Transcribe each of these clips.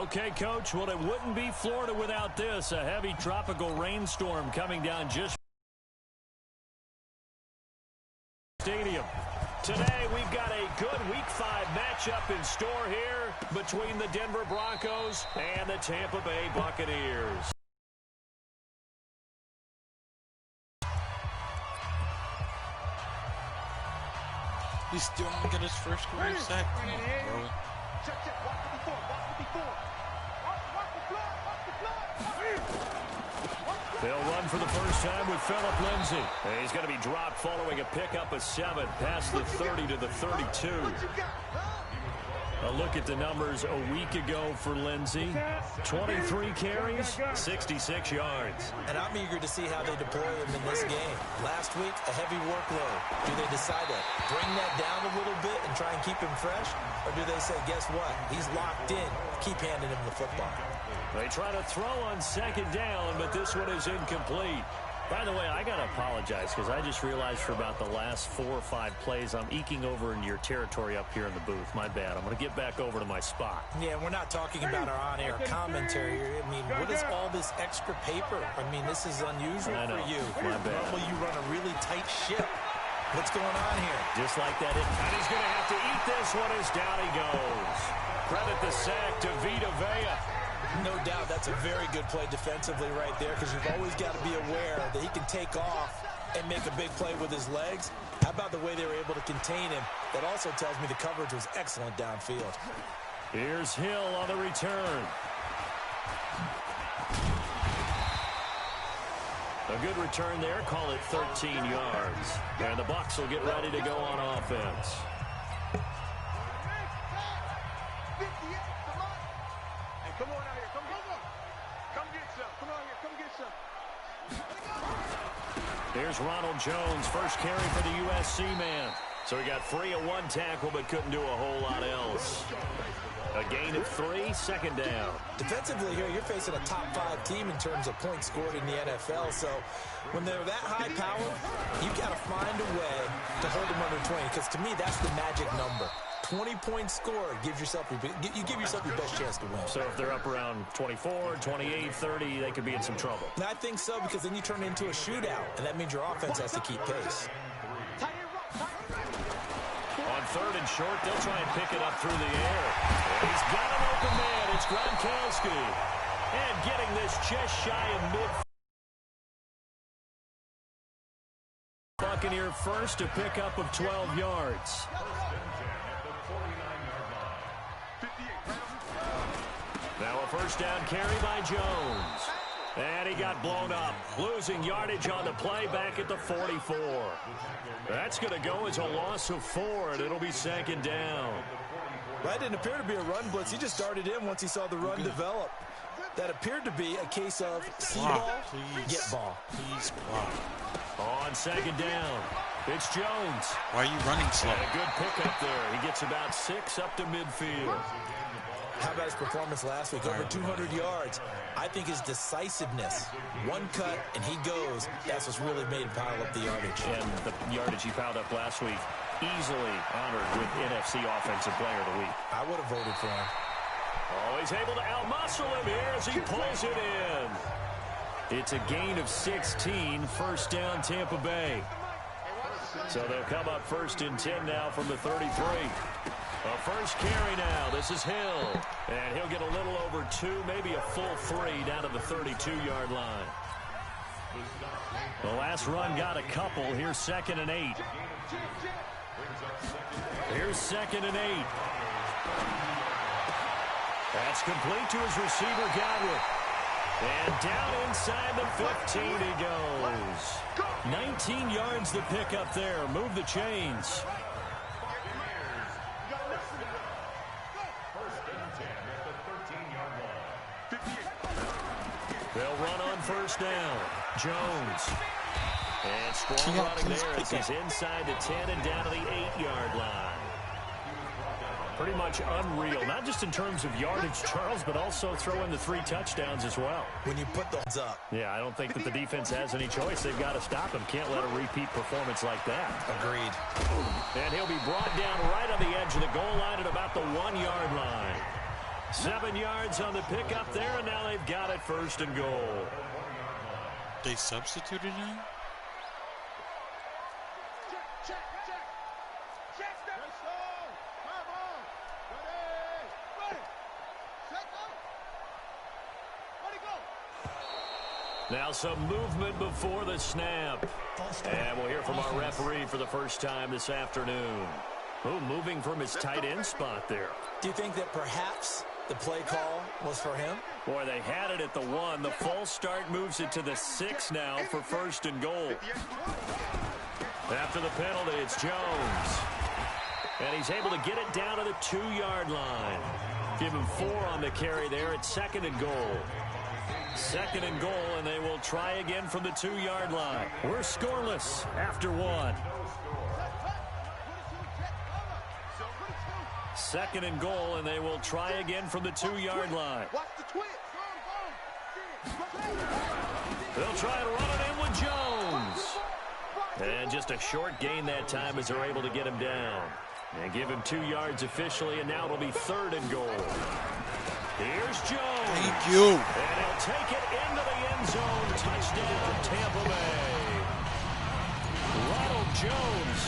Okay, Coach, well, it wouldn't be Florida without this. A heavy tropical rainstorm coming down just stadium. Today, we've got a good Week 5 matchup in store here between the Denver Broncos and the Tampa Bay Buccaneers. He still didn't get his first career sack. Come on, bro. They'll run for the first time with Phillip Lindsay. He's going to be dropped following a pickup of 7 past the 30 to the 32. A look at the numbers a week ago for Lindsay. 23 carries, 66 yards. And I'm eager to see how they deploy him in this game. Last week, a heavy workload. Do they decide to bring that down a little bit and try and keep him fresh? Or do they say, guess what? He's locked in. Keep handing him the football. They try to throw on second down, but this one is incomplete. By the way, I got to apologize because I just realized for about the last 4 or 5 plays, I'm eking over into your territory up here in the booth. My bad. I'm going to get back over to my spot. Yeah, we're not talking about our on-air commentary here. I mean, what is all this extra paper? I mean, this is unusual for you. My bad. Normally you run a really tight ship. What's going on here? Just like that. And he's going to have to eat this one as down he goes. Credit the sack to Vita Vea. No doubt that's a very good play defensively right there because you've always got to be aware that he can take off and make a big play with his legs. How about the way they were able to contain him? That also tells me the coverage was excellent downfield. Here's Hill on the return. A good return there. Call it 13 yards. And the Bucs will get ready to go on offense. Here's Ronald Jones, first carry for the USC man. So he got free of 1 tackle but couldn't do a whole lot else. A gain of 3, second down. Defensively here, you're facing a top 5 team in terms of points scored in the NFL. So when they're that high power, you've got to find a way to hold them under 20 because to me, that's the magic number. 20 points scored, you give yourself your best chance to win. So if they're up around 24, 28, 30, they could be in some trouble. And I think so because then you turn it into a shootout, and that means your offense has to keep pace. On 3rd and short, they'll try and pick it up through the air. He's got an open man. It's Gronkowski. And getting this just shy of mid. Buccaneer first, to pick up of 12 yards. Now a first down carry by Jones. And he got blown up, losing yardage on the play back at the 44. That's going to go as a loss of 4, and it'll be second down. That didn't appear to be a run blitz. He just darted in once he saw the run develop. That appeared to be a case of see ball, get ball. Please block. On second down, it's Jones. Why are you running slow? And a good pickup there. He gets about 6 up to midfield. How about his performance last week? Over 200 yards. I think his decisiveness, 1 cut, and he goes. That's what's really made him pile up the yardage. And the yardage he piled up last week, easily honored with NFC Offensive Player of the Week. I would have voted for him. Oh, he's able to outmuscle him here as he pulls it in. It's a gain of 16, first down Tampa Bay. So they'll come up 1st and 10 now from the 33. A first carry now. This is Hill. And he'll get a little over 2, maybe a full 3 down to the 32-yard line. The last run got a couple. Here's 2nd and 8. Here's 2nd and 8. That's complete to his receiver, Godwin. And down inside the 15 he goes. 19 yards to pick up there. Move the chains. They'll run on first down. Jones. And strong running there as he's inside the 10 and down to the 8-yard line. Pretty much unreal, not just in terms of yardage, Charles, but also throw in the 3 touchdowns as well. When you put those up. Yeah, I don't think that the defense has any choice. They've got to stop him. Can't let a repeat performance like that. Agreed. And he'll be brought down right on the edge of the goal line at about the 1-yard line. 7 yards on the pickup there, and now they've got it 1st and goal. They substituted him? Now some movement before the snap. And we'll hear from our referee for the first time this afternoon. Oh, moving from his tight end spot there. Do you think that perhaps the play call was for him? Boy, they had it at the 1. The false start moves it to the 6 now for 1st and goal. After the penalty, it's Jones. And he's able to get it down to the 2-yard line. Give him 4 on the carry there at 2nd and goal. 2nd and goal, and they will try again from the 2-yard line. We're scoreless after 1. 2nd and goal, and they will try again from the 2-yard line. They'll try and run it in with Jones. And just a short gain that time as they're able to get him down. And give him 2 yards officially, and now it'll be 3rd and goal. Here's Jones. Thank you. And he'll take it into the end zone. Touchdown, Tampa Bay. Ronald Jones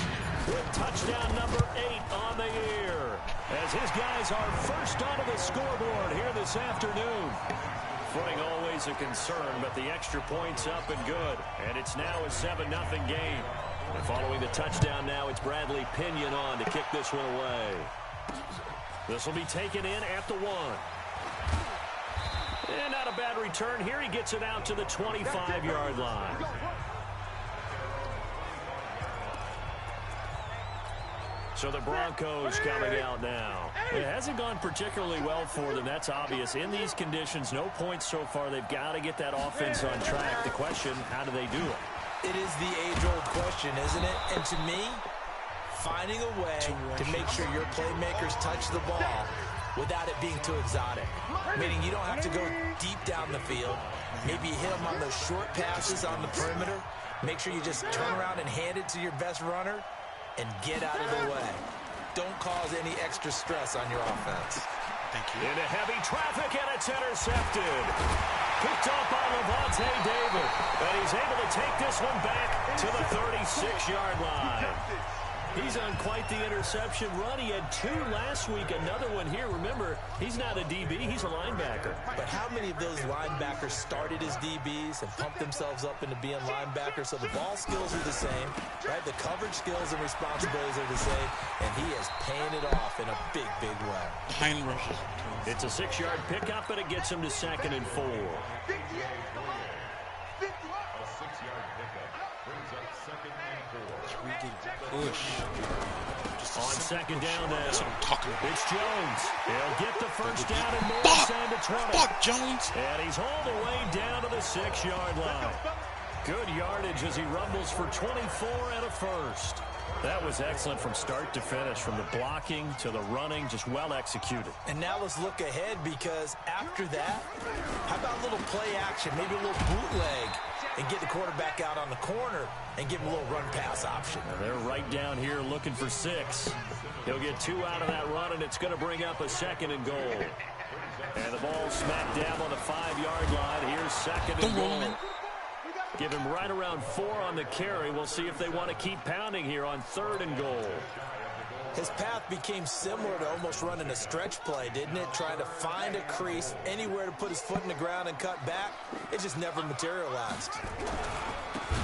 with touchdown number 8 on the year. As his guys are first onto the scoreboard here this afternoon. Footing always a concern, but the extra point's up and good. And it's now a 7-0 game. And following the touchdown now, it's Bradley Pinion on to kick this one away. This will be taken in at the 1. And not a bad return here. He gets it out to the 25-yard line. So the Broncos coming out now. It hasn't gone particularly well for them. That's obvious. In these conditions, no points so far. They've got to get that offense on track. The question, how do they do it? It is the age-old question, isn't it? And to me, finding a way to make sure your playmakers touch the ball without it being too exotic. Meaning you don't have to go deep down the field. Maybe you hit them on those short passes on the perimeter. Make sure you just turn around and hand it to your best runner and get out of the way. Don't cause any extra stress on your offense. Thank you. Into heavy traffic, and it's intercepted. Picked up by Levante David. And he's able to take this one back to the 36-yard line. He's on quite the interception run. He had 2 last week, another one here. Remember, he's not a DB, he's a linebacker. But how many of those linebackers started as DBs and pumped themselves up into being linebackers? So the ball skills are the same, right? The coverage skills and responsibilities are the same, and he is paying it off in a big, big way. Behind rushes. It's a 6-yard pickup, and it gets him to 2nd and 4. Push. On 2nd down now. That's what I'm talking about. It's Jones. He'll get the first down and more down to 20. Fuck, Jones. And he's all the way down to the 6-yard line. Good yardage as he rumbles for 24 and a first. That was excellent from start to finish, from the blocking to the running, just well executed. And now let's look ahead, because after that, how about a little play action, maybe a little bootleg, and get the quarterback out on the corner and give him a little run-pass option. Now they're right down here looking for 6. He'll get 2 out of that run, and it's going to bring up a 2nd and goal. And the ball smacked down on the 5-yard line. Here's 2nd and goal. Give him right around 4 on the carry. We'll see if they want to keep pounding here on 3rd and goal. His path became similar to almost running a stretch play, didn't it? Trying to find a crease, anywhere to put his foot in the ground and cut back. It just never materialized.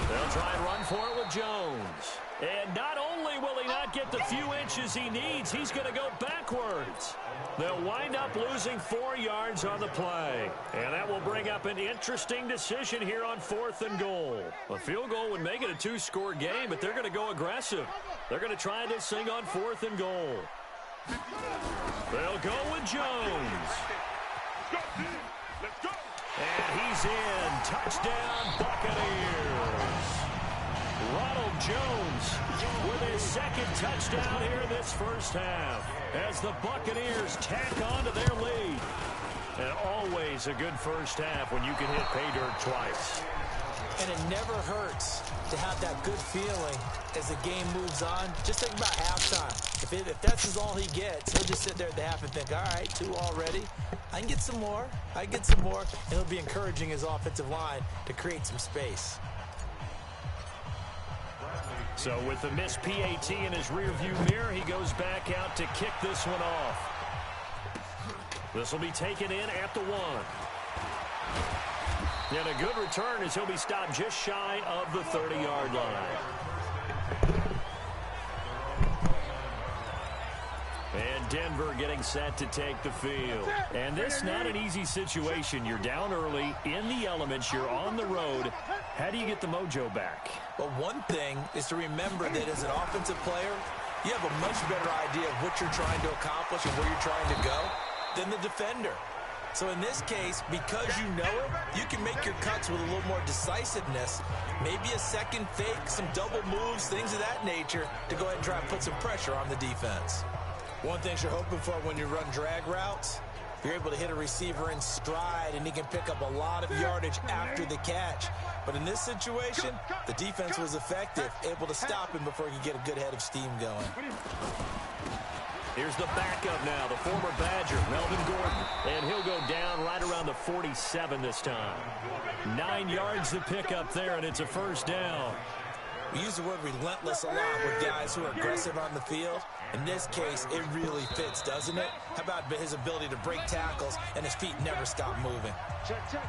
They'll try and run for it with Jones. And not only will he not get the few inches he needs, he's going to go backwards. They'll wind up losing 4 yards on the play. And that will bring up an interesting decision here on 4th and goal. A field goal would make it a 2-score game, but they're going to go aggressive. They're going to try this thing on 4th and goal. They'll go with Jones. And he's in. Touchdown, Buccaneers. Ronald Jones with his 2nd touchdown here in this first half as the Buccaneers tack on to their lead. And always a good first half when you can hit pay dirt twice. And it never hurts to have that good feeling as the game moves on. Just think about halftime. If that's all he gets, he'll just sit there at the half and think, all right, 2 already. I can get some more. I can get some more. And he'll be encouraging his offensive line to create some space. So with the missed PAT in his rearview mirror, he goes back out to kick this one off. This will be taken in at the 1. And a good return as he'll be stopped just shy of the 30-yard line. And Denver getting set to take the field. And this not an easy situation. You're down early, in the elements, you're on the road. How do you get the mojo back? Well, one thing is to remember that as an offensive player, you have a much better idea of what you're trying to accomplish and where you're trying to go than the defender. So in this case, because you know it, you can make your cuts with a little more decisiveness, maybe a second fake, some double moves, things of that nature, to go ahead and try and put some pressure on the defense. One thing you're hoping for when you run drag routes, you're able to hit a receiver in stride, and he can pick up a lot of yardage after the catch. But in this situation, the defense was effective, able to stop him before he could get a good head of steam going. Here's the backup now, the former Badger, Melvin Gordon. And he'll go down right around the 47 this time. 9 yards to pick up there, and it's a first down. We use the word relentless a lot with guys who are aggressive on the field. In this case, it really fits, doesn't it? How about his ability to break tackles and his feet never stop moving?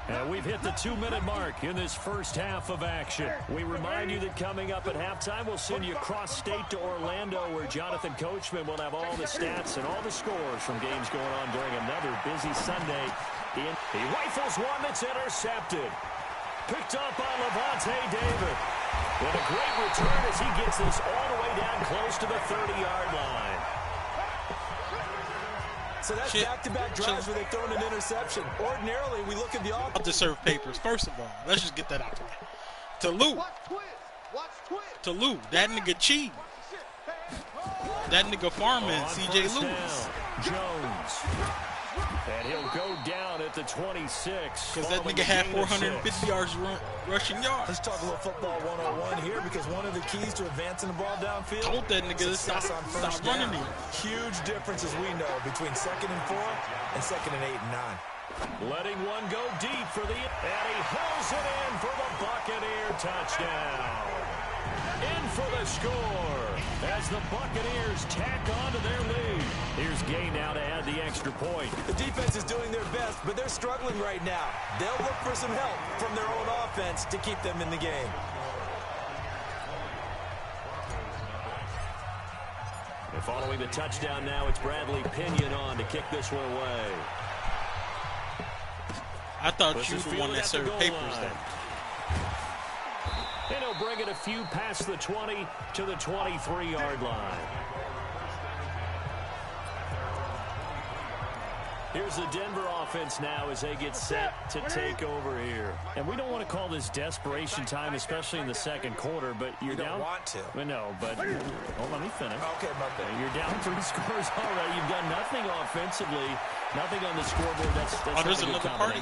And we've hit the 2-minute mark in this first half of action. We remind you that coming up at halftime, we'll send you cross-state to Orlando, where Jonathan Coachman will have all the stats and all the scores from games going on during another busy Sunday. He rifles one that's intercepted. Picked up by Levante David. And a great return as he gets this all the way down close to the 30-yard line. So that's back-to-back drives where they've thrown an interception. Ordinarily, we look at the offense. I'll just serve papers. First of all, let's just get that out the way. To Lou, that nigga cheat. That nigga farming, C.J. Lewis. Jones. And he'll go down at the 26. Because that nigga had 450 yards rushing yards. Let's talk a little football 101 here, because one of the keys to advancing the ball downfield, told that nigga to stop running him. Huge difference, as we know, between 2nd and 4 and 2nd and 8 and 9. Letting one go deep for the, and he hauls it in for the Buccaneer touchdown. In for the score as the Buccaneers tack on to their lead. Here's Gay now to add the extra point. The defense is doing their best, but they're struggling right now. They'll look for some help from their own offense to keep them in the game. And following the touchdown now, it's Bradley Pinion on to kick this one away. I thought you were the one that served papers then. And he'll bring it a few past the 20 to the 23-yard line. Here's the Denver offense now as they get set to take over here. And we don't want to call this desperation time, especially in the second quarter, but you're down. You don't want to. Well, no, but hold on, let me finish. Okay, my bad. You're down 3 scores already. You've done nothing offensively, nothing on the scoreboard. That's there's another party.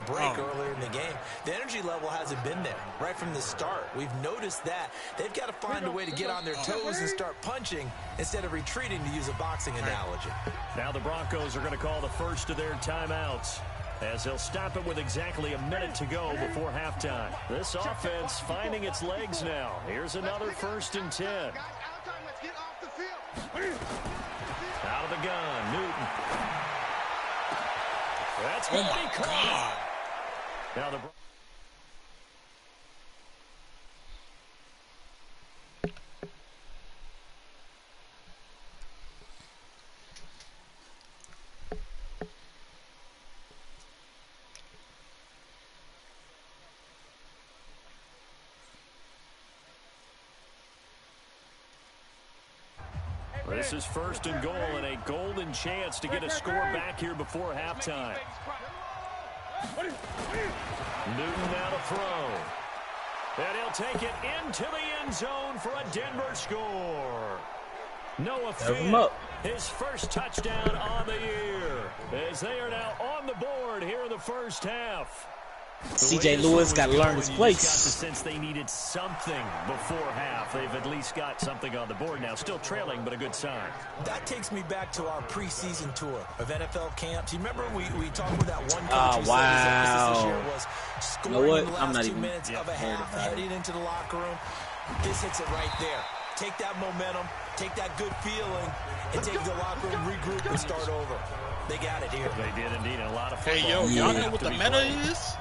Earlier in the game, the energy level hasn't been there right from the start. We've noticed that. They've got to find a way to get on their toes and start punching instead of retreating, to use a boxing analogy. Now the Broncos are going to call the first of their timeouts, as they'll stop it with exactly a minute to go before halftime. This offense finding its legs now. Here's another 1st and 10. Out of the gun, Newton. That's going to be caught. Now the This is 1st and goal, and a golden chance to get a score back here before halftime. Newton now to throw. And he'll take it into the end zone for a Denver score. Noah Serve him Fant, up. his first touchdown on the year, as they are now on the board here in the first half. C.J. Lewis got to learn his place. Got the sense they needed something before half. They've at least got something on the board now. Still trailing, but a good sign. That takes me back to our preseason tour of NFL camps. You remember we talked with that one coach who said his emphasis this year was scoring in the last 2 minutes of a half heading into the locker room. This hits it right there. Take that momentum, take that good feeling, and take the locker room, regroup, and start over. They got it here. They did indeed. A lot of football. Hey, yo, y'all know what the meta is?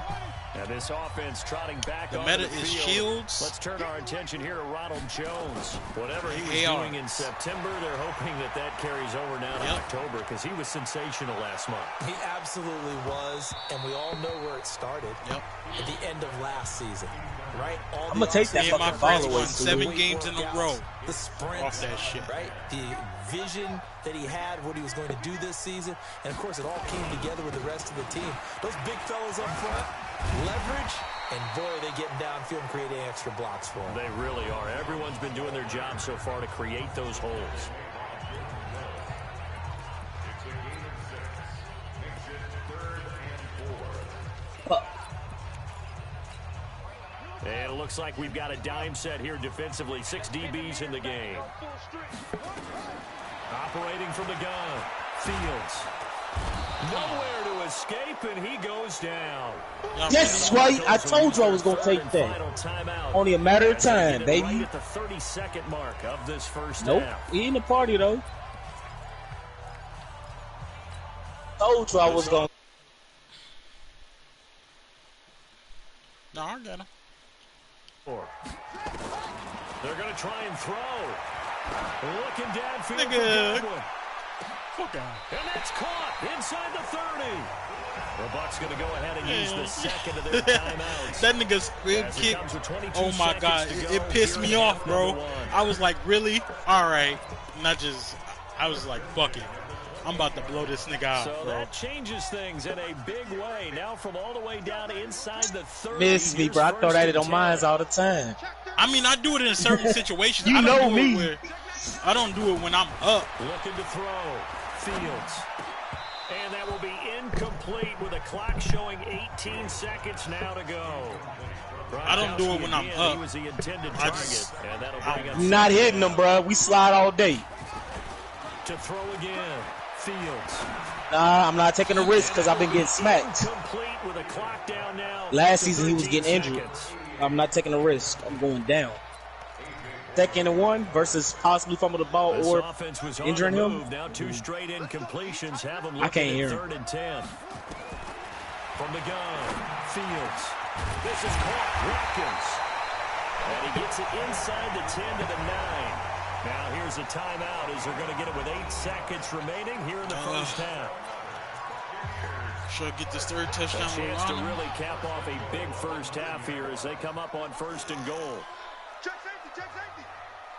Now this offense trotting back the on meta the field. is shields. Let's turn our attention here to Ronald Jones. Whatever he was doing in September, they're hoping that that carries over now to October, because he was sensational last month. He absolutely was, and we all know where it started. At the end of last season, right? I'm going to take that fucking ball away. 7 games in a row. The sprints, off that shit. Right? The vision that he had, what he was going to do this season, and of course it all came together with the rest of the team. Those big fellas up front, leverage, and boy, are they getting downfield and creating extra blocks for them. They really are. Everyone's been doing their job so far to create those holes. And it looks like we've got a dime set here defensively. 6 DBs in the game. Operating from the gun. Fields. Nowhere to escape, and he goes down. Yes, right. I told you I was going to take that. Only a matter of time, baby. Right at the 32nd mark of this first nope. half. He in the party, though. Told you I was going to. No, I got him. They're going to try and throw. Looking downfield. Nigga. Fuck out. And that's caught inside the 30. The Bucs going to go ahead and use the second of their timeouts. That nigga's big kick. Oh my God. It pissed me off, bro. I was like, really? All right. I was like, fuck it. I'm about to blow this nigga out, so bro. That changes things in a big way. Now from all the way down inside the 30. Miss me, bro. I throw that on mine all the time. I mean, I do it in certain situations. You know me. I don't do it when I'm up. Looking to throw. Fields. And that will be incomplete with a clock showing 18 seconds now to go. I don't do it when I'm up. He was the intended target. And that'll bring up not hitting them, bro. We slide all day. To throw again. Fields. Nah, I'm not taking a risk because I've been getting smacked. With a clock down now. Last season he was getting injured. I'm not taking a risk. I'm going down. 2nd and 1 versus possibly fumble the ball or injuring him. Now 2 straight incompletions have him I can't hear 3rd and 10. From the gun, Fields. This is caught. Watkins. And he gets it inside the 10 to the 9. Now here's a timeout as they're going to get it with 8 seconds remaining here in the first half. Should get this 3rd touchdown. A chance to really cap off a big first half here as they come up on 1st and goal. Check safety, check safety.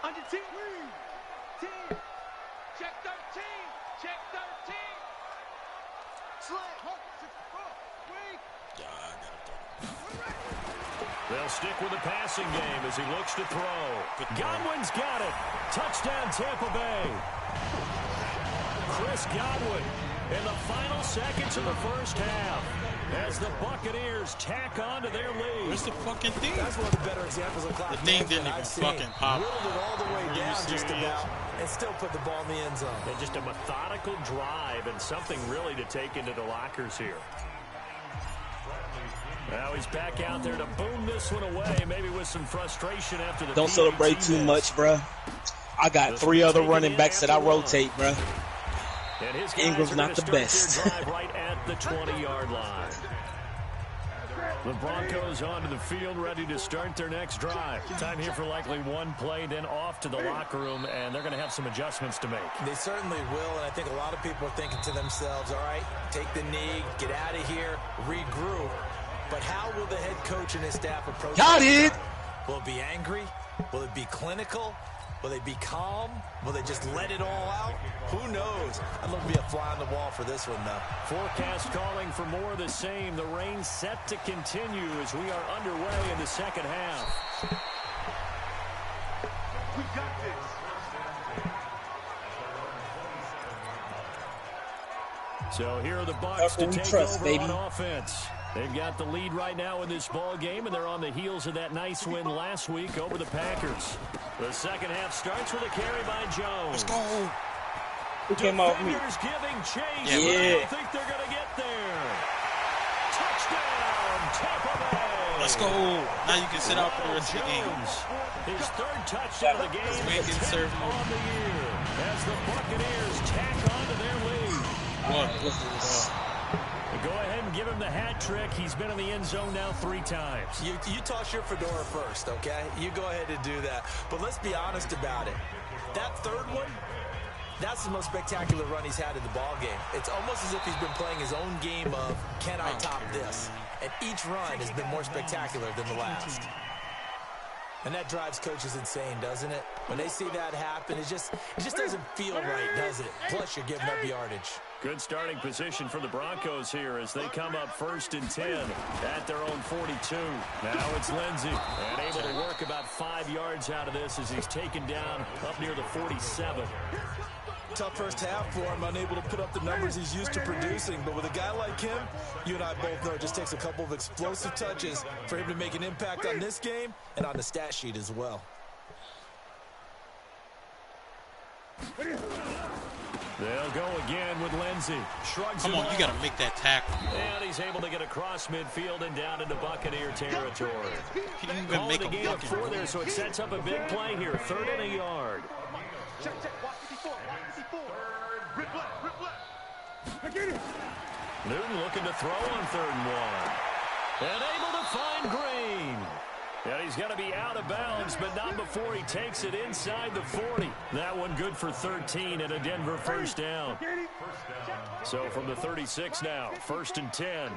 On your team. Team. Check 13. Check 13. Slant. They'll stick with the passing game as he looks to throw. Godwin's got it. Touchdown, Tampa Bay. Chris Godwin in the final seconds of the first half as the Buccaneers tack on to their lead. Where's the fucking thing? That's one of the better examples of clock. The thing didn't even fucking pop. Whittled it all the way down just about and still put the ball in the end zone. And just a methodical drive and something really to take into the lockers here. Now he's back out there to boom this one away, maybe with some frustration after the. Don't celebrate too much, bro. I got 3 other running backs that I rotate, bro. Ingram's not the best. Right at the 20-yard line. The Broncos onto the field, ready to start their next drive. Time here for likely 1 play, then off to the locker room, and they're going to have some adjustments to make. They certainly will, and I think a lot of people are thinking to themselves, all right, take the knee, get out of here, regroup. But how will the head coach and his staff approach it? Will it be angry? Will it be clinical? Will they be calm? Will they just let it all out? Who knows? I'd love to be a fly on the wall for this one, though. Forecast calling for more of the same. The rain set to continue as we are underway in the second half. We got this. So here are the Bucs to take over on offense. They've got the lead right now in this ball game, and they're on the heels of that nice win last week over the Packers. The second half starts with a carry by Jones. Let's go. Who came off me? Giving chase. Yeah. I don't think they're going to get there. Touchdown, Tampa Bay. Let's go. Now you can sit out for the rest of the game. His third touchdown of the game. We ain't getting served more. On the year as the Buccaneers tack on to their lead. What? Go ahead and give him the hat trick. He's been in the end zone now 3 times. You toss your fedora first, okay? You go ahead and do that. But let's be honest about it. That third one, that's the most spectacular run he's had in the ball game. It's almost as if he's been playing his own game of, can I top this? And each run has been more spectacular than the last. And that drives coaches insane, doesn't it? When they see that happen, it just doesn't feel right, does it? Plus, you're giving up yardage. Good starting position for the Broncos here as they come up 1st and 10 at their own 42. Now it's Lindsey, and able to work about 5 yards out of this as he's taken down up near the 47. Tough first half for him, unable to put up the numbers he's used to producing. But with a guy like him, you and I both know it just takes a couple of explosive touches for him to make an impact on this game and on the stat sheet as well. They'll go again with Lindsey. Shrugs Come on, you got to make that tackle. And he's able to get across midfield and down into Buccaneer territory. He didn't even make a gain of 4 there, so it sets up a big play here. 3rd and a yard. Check, watch 54, watch 54. Rip left. Newton looking to throw on 3rd and 1. And able to find Green. And he's going to be out of bounds, but not before he takes it inside the 40. That one good for 13 and a Denver first down. So from the 36 now, 1st and 10.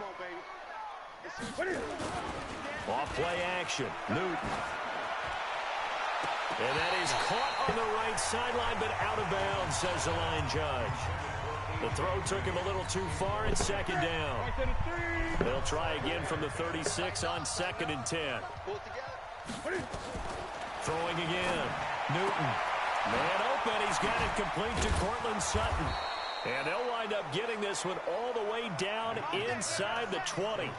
Off play action, Newton. And that is caught on the right sideline, but out of bounds, says the line judge. The throw took him a little too far, and 2nd down. They'll try again from the 36 on 2nd and 10. Throwing again. Newton. Man open. He's got it complete to Cortland Sutton. And they'll wind up getting this one all the way down inside the 20.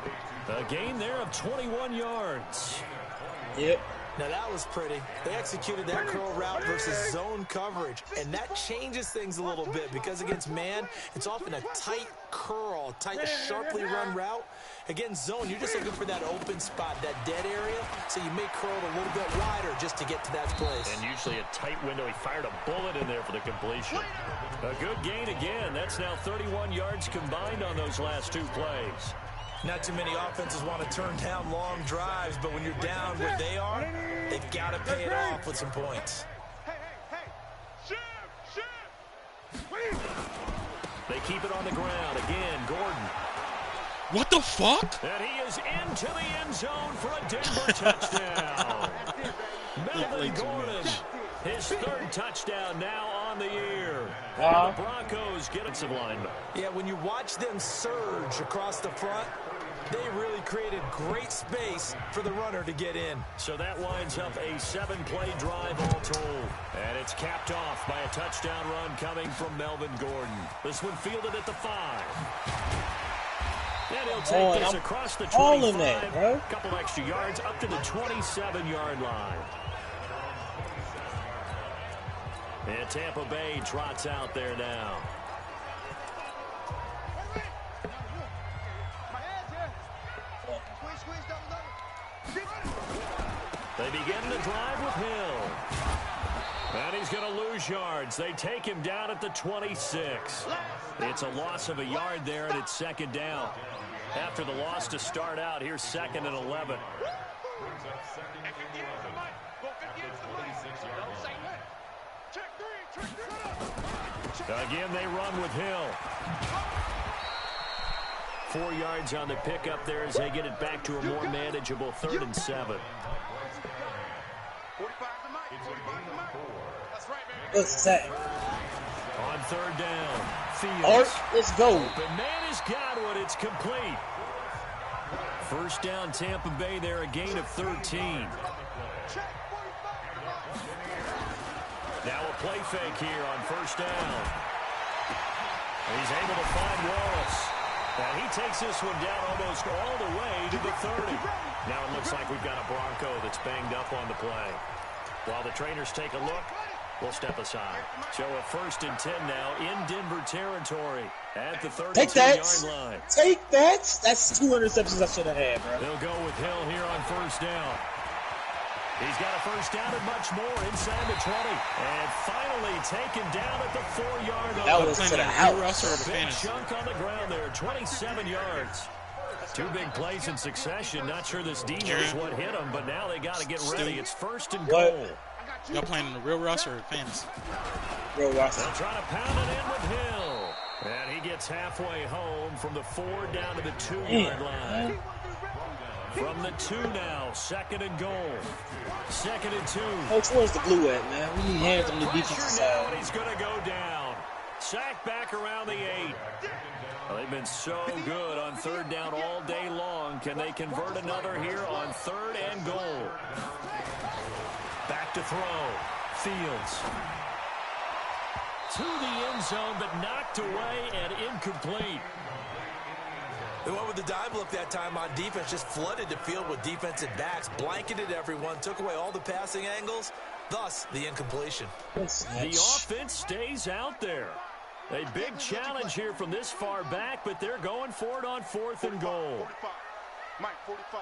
A gain there of 21 yards. Yep. Now that was pretty. They executed that curl route versus zone coverage, and that changes things a little bit because against man, it's often a tight curl, tight, sharply run route. Against zone, you're just looking for that open spot, that dead area, so you may curl it a little bit wider just to get to that place. And usually a tight window. He fired a bullet in there for the completion. A good gain again. That's now 31 yards combined on those last 2 plays. Not too many offenses want to turn down long drives, but when you're down where they are, they've got to pay it off with some points. They keep it on the ground. Again, Gordon. What the fuck? And he is into the end zone for a Denver touchdown. Melvin Gordon, his 3rd touchdown now on the year. The Broncos get it to lineman. Yeah, when you watch them surge across the front, they really created great space for the runner to get in. So that winds up a 7-play drive all told. And it's capped off by a touchdown run coming from Melvin Gordon. This one fielded at the 5. And he'll take this across the 25. A couple extra yards up to the 27-yard line. And Tampa Bay trots out there now. They begin the drive with Hill. And he's going to lose yards. They take him down at the 26. It's a loss of a yard there, and it's 2nd down. After the loss to start out, here's 2nd and 11. Again, they run with Hill. 4 yards on the pickup there as they get it back to a more manageable 3rd and 7. What's that? On 3rd down, Fields. Art, let's go. Open man has got one. It's complete. 1st down, Tampa Bay there, a gain of 13. Now a play fake here on 1st down. He's able to find Wallace. And he takes this one down almost all the way to the 30. Now it looks like we've got a Bronco that's banged up on the play. While the trainers take a look, we'll step aside. So a 1st and 10 now in Denver territory at the 32-yard line. Take that. That's 2 interceptions I should have had, bro. They'll go with Hill here on 1st down. He's got a 1st down and much more inside the 20. And finally taken down at the 4-yard line. That was to the house. Big chunk on the ground there, 27 yards. 2 big plays in succession. Not sure this D knows what hit them, but now they got to get ready. It's 1st and goal. Y'all playing in the real Russ or fantasy? Real Russ. They'll try to pound it in with Hill. And he gets halfway home from the 4 down to the 2-yard line. From the 2 now, 2nd and goal. 2nd and 2. Coach, where's the glue at, man? We need hands on the defensive side. He's going to go down. Sacked back around the 8. Well, they've been so good on 3rd down all day long. Can they convert another here on 3rd and goal? Back to throw. Fields. To the end zone, but knocked away and incomplete. They went with the dive look that time on defense, just flooded the field with defensive backs, blanketed everyone, took away all the passing angles, thus the incompletion. The offense stays out there. A big challenge here from this far back, but they're going for it on 4th and goal. 45. Mike, 45.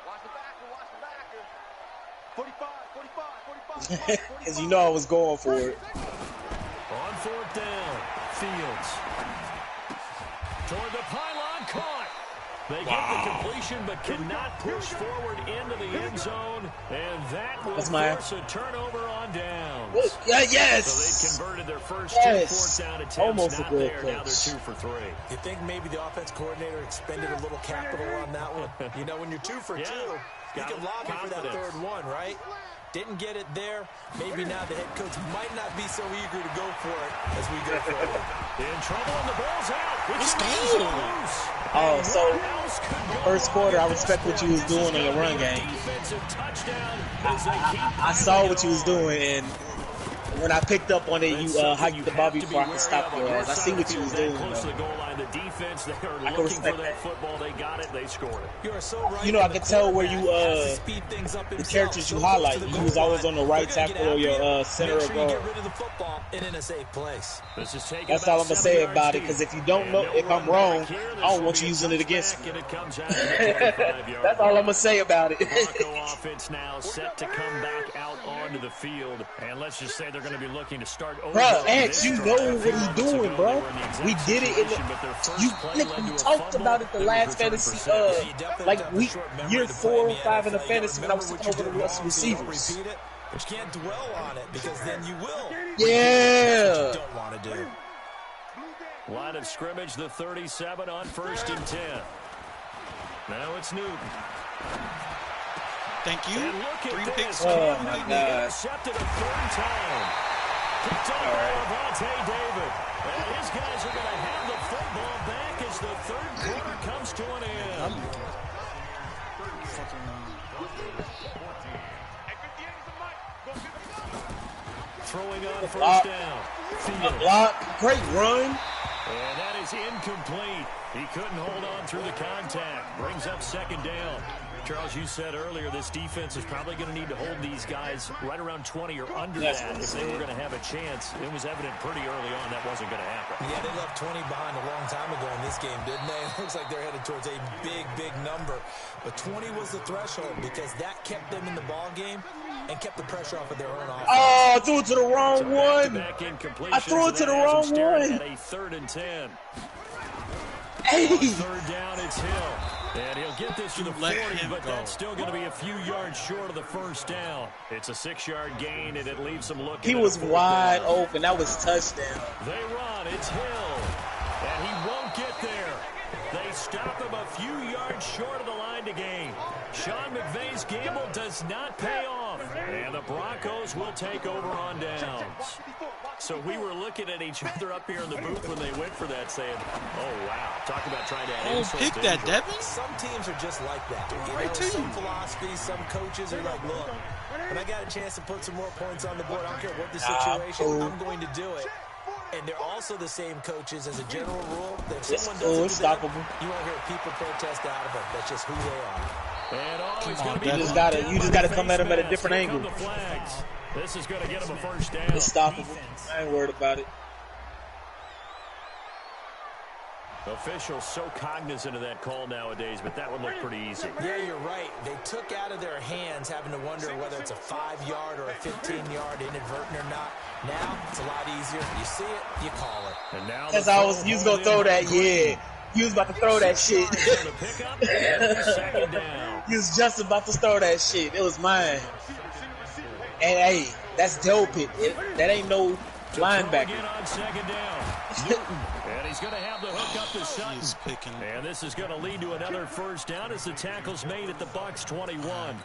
Watch the backer. 45. Because you know I was going for it. On 4th down, Fields. Toward the pylon, caught. They get the completion, but cannot push forward into the end zone, and that will force a turnover on downs. Yes. So they converted their first 2 4th down attempts. Almost not a good there. pitch. Now they're 2 for 3. You think maybe the offense coordinator expended a little capital on that one? You know, when you're 2 for 2, you can lobby for that 3rd one, right? Didn't get it there. Maybe now the head coach might not be so eager to go for it as we go forward. In trouble, and the ball's out. Let's go. Oh, so first quarter, I respect what you was doing on your run game. I saw what you was doing, and when I picked up on it, you hiked the ball before I could stop your ass. I see what you was doing. The defense, they are looking for that football. They got it. They scored it. You are so right. You know, I can tell where you the characters you highlight. You was always on the right tackle or your center or guard. Get rid of the football and in a safe place. That's all I'm gonna say about it. Because if you don't know, if I'm wrong, I don't want you using it against me. That's all I'm gonna say about it. Bronco offense now set to come back out onto the field, and let's just say they're going to be looking to start over. Bro, Ant, you know what he's doing, bro. We did it in the. We talked about it the last fantasy, like week, year 4 or 5 in the fantasy when I was taking over the Russell receivers. But you can't dwell on it because then you will. Yeah. You don't want to do. Line of scrimmage, the 37 on 1st and 10. Now it's Newton. Thank you. 3 picks. Oh my God. Intercepted a 3rd time. Picked up by Avante David. And his guys are going to have the football back as the 3rd quarter comes to an end. Throwing on 1st down. A block. Great run. And that is incomplete. He couldn't hold on through the contact. Brings up 2nd down. Charles, you said earlier this defense is probably going to need to hold these guys right around 20 or under that if they were going to have a chance. It was evident pretty early on that wasn't going to happen. Yeah, they left 20 behind a long time ago in this game, didn't they? It looks like they're headed towards a big, big number. But 20 was the threshold because that kept them in the ball game and kept the pressure off of their own offense. Oh, I threw it to the wrong one. I threw it to the wrong one. At a 3rd and 10. Hey. 3rd down, it's Hill. And he'll get this to the 40, but that's still going to be a few yards short of the 1st down. It's a 6-yard gain, and it leaves him looking. He was wide open. That was touchdown. They run. It's Hill. And he won't get there. They stop him a few yards short of the line to gain. Sean McVay's gamble does not pay off. And the Broncos will take over on downs. So we were looking at each other up here in the booth when they went for that, saying, oh, wow. Talk about trying to add insult pick to that, injury. Devin. Some teams are just like that. You know, some philosophies, some coaches are like, look, when I got a chance to put some more points on the board, I don't care what the situation, I'm going to do it. And they're also the same coaches as a general rule. That if someone It's doesn't do unstoppable. that, you won't hear people protest out of it. That's just who they are. And You just gotta come at them at a different angle. This is going to get him a first down. It's stoppable. I ain't worried about it. Officials so cognizant of that call nowadays, but that one looked pretty easy. Yeah, you're right. They took out of their hands having to wonder whether it's a 5-yard or a 15-yard inadvertent or not. Now, it's a lot easier. You see it, you call it. And now You was going to throw that, yeah. You was about to throw that shit. You was just about to throw that shit. It was mine. And, hey, that's dope. That ain't no linebacker. On second down. And he's going to have the hook up to Sutton. And this is going to lead to another first down as the tackle's made at the Bucs 21.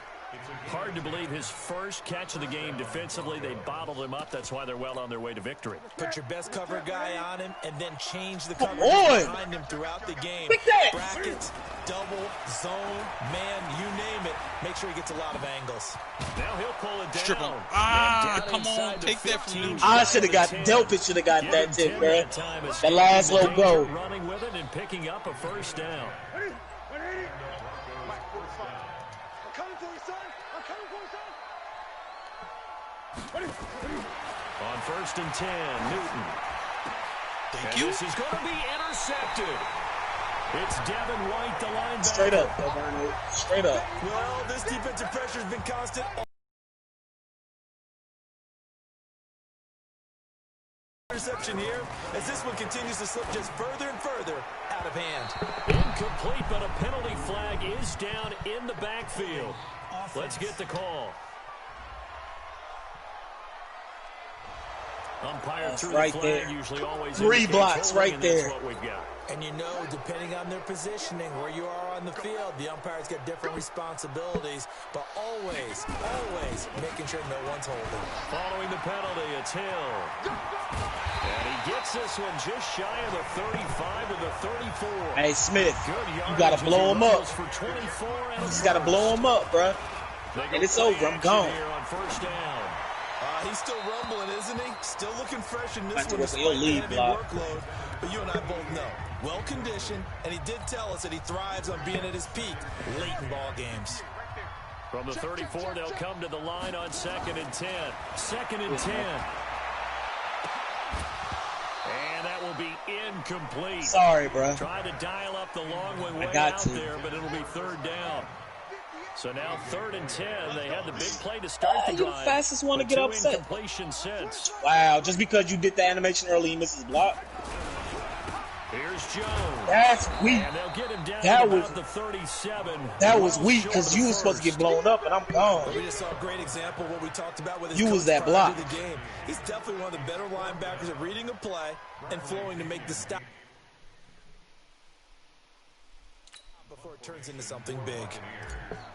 Hard to believe his first catch of the game defensively. They bottled him up. That's why they're well on their way to victory. Put your best cover guy on him and then change the coverage behind him throughout the game. Brackets, double, zone, man, you name it. Make sure he gets a lot of angles. Now he'll pull it down. Strip him. Come on. Take that from you. I should have got, Delpit should have got that tip, man. That last little go. Running with it and picking up a first down. On 1st and 10, Newton. Thank you. This is going to be intercepted. It's Devin White, the linebacker. Straight up, straight up. Well, this defensive pressure has been constant. Interception here as this one continues to slip just further and further out of hand. Incomplete, but a penalty flag is down in the backfield. Let's get the call. Umpire threw right the flag, there. usually always 3 blocks right there. That's what we've got. And you know, depending on their positioning, where you are on the field, the umpire's got different responsibilities, but always, always making sure no one's holding. Following the penalty, it's Hill. And he gets this one just shy of the 35 to the 34. Hey, Smith, you got to blow him up. For 24 You just got to blow him up, bruh. And it's over. I'm gone. Here on first down. He's still rumbling, isn't he? Still looking fresh in this one He'll despite the lead heavy block. workload. But you and I both know, well-conditioned, and he did tell us that he thrives on being at his peak late in ball games. From the 34, they'll come to the line on 2nd and 10. 2nd and 10. And that will be incomplete. Sorry, bruh. Try to dial up the long one way got out to. there, but it'll be 3rd down. So now 3rd and 10. They had the big play to start the You're drive. the fastest one to get upset. Incompletion since. Wow, just because you did the animation early, you missed his block. Here's Jones. That's weak. And they'll get him down That to was- about the 37. That was weak because you was supposed to get blown up, and I'm gone. We just saw a great example of what we talked about with his You coach was that prior block. to the game. He's definitely one of the better linebackers at reading a play and flowing to make the stop before it turns into something big.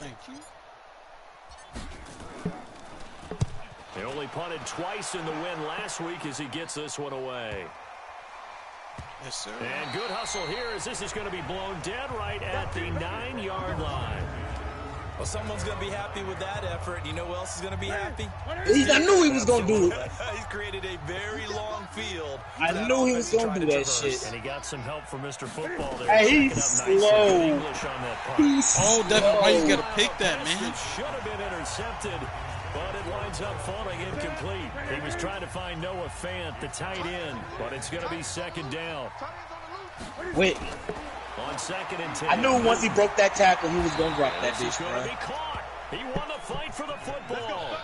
Thank you. They only punted twice in the win last week as he gets this one away. Yes, sir. And good hustle here as this is going to be blown dead right at the 9-yard line. Well, someone's going to be happy with that effort. You know who else is going to be happy? I knew he was going to do it. He's created a very long field. I knew he was going to do that shit. And he got some help from Mr. Football there. Hey, he's Checking up nicely slow. with English on that punt. Oh, Devin White, you got to pick that, Pass man. that should have been intercepted, but it winds up falling incomplete. He was trying to find Noah Fant, the tight end, but it's going to be 2nd down. Wait, On 2nd and 10. I knew once he broke that tackle, he was going to drop that This is bitch, going to bro. be caught. He won the fight for the football.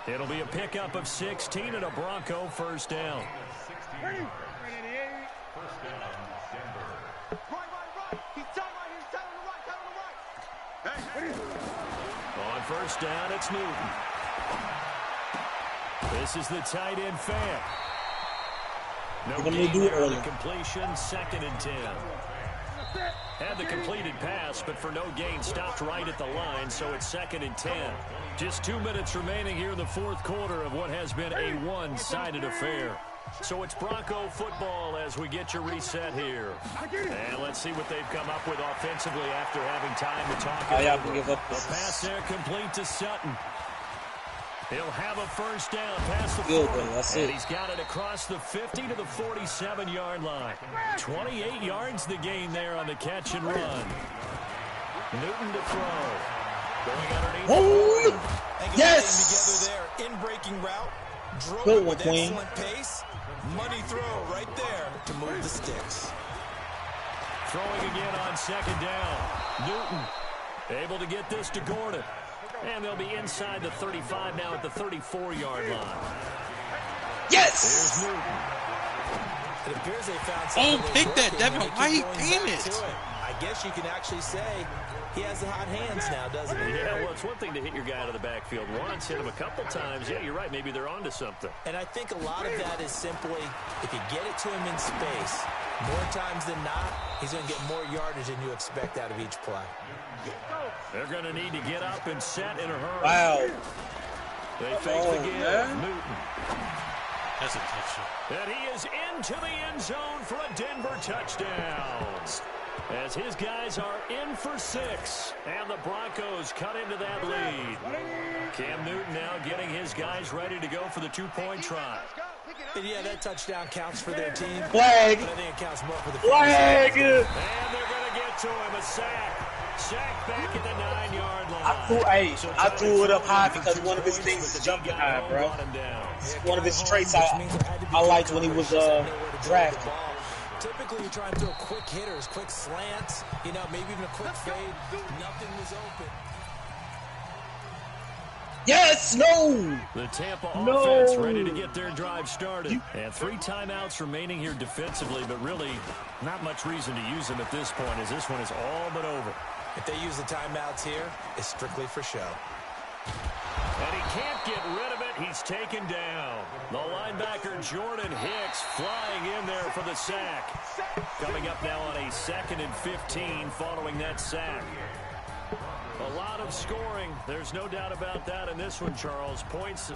It'll be a pickup of 16 and a Bronco first down. On first down, it's Newton. This is the tight end Fant. No We're gonna gain do it there on the early. completion, 2nd and 10. Had the completed pass, but for no gain, stopped right at the line, so it's 2nd and 10. Just 2 minutes remaining here in the 4th quarter of what has been a one-sided affair. So it's Bronco football as we get your reset here. And let's see what they've come up with offensively after having time to talk it y'all over. can give up The pass there complete to Sutton. He'll have a first down past the 40. That's and it. He's got it across the 50 to the 47-yard line. 28 yards the gain there on the catch and run. Newton to throw. Going underneath. Oh, yes! Together there, in-breaking route. Drove Good it one, with Queen. excellent pace. Money throw right there to move the sticks. Throwing again on second down. Newton able to get this to Gordon. And they'll be inside the 35 now at the 34-yard line. Yes! There's Newton. It appears they found something. Oh, pick that, Devin. Why you damn it? I guess you can actually say he has the hot hands now, doesn't he? Yeah, well, it's one thing to hit your guy out of the backfield once, hit him a couple times. Yeah, you're right. Maybe they're onto something. And I think a lot of that is simply if you get it to him in space, more times than not, he's going to get more yardage than you expect out of each play. They're going to need to get up and set in a hurry. Wow. They fake the give. Man. Newton. That's a touchdown. And he is into the end zone for a Denver touchdown. As his guys are in for 6. And the Broncos cut into that lead. Cam Newton now getting his guys ready to go for the 2-point try. And yeah, that touchdown counts for their team. Flag. But I think it counts more for the Flag. And they're going to get to him. A sack. Sack back at the 9-yard line. I threw it up high because one of his things is jumping high, bro. It's one of his traits I liked when he was drafted. Typically, you're trying to throw quick hitters, quick slants, maybe even a quick fade. Nothing was open. Yes, no. The Tampa offense ready to get their drive started. And 3 timeouts remaining here defensively, but really not much reason to use them at this point as this one is all but over. If they use the timeouts here, it's strictly for show. And he can't get rid of it. He's taken down. The linebacker Jordan Hicks flying in there for the sack. Coming up now on a 2nd and 15 following that sack. A lot of scoring. There's no doubt about that in this one, Charles. Points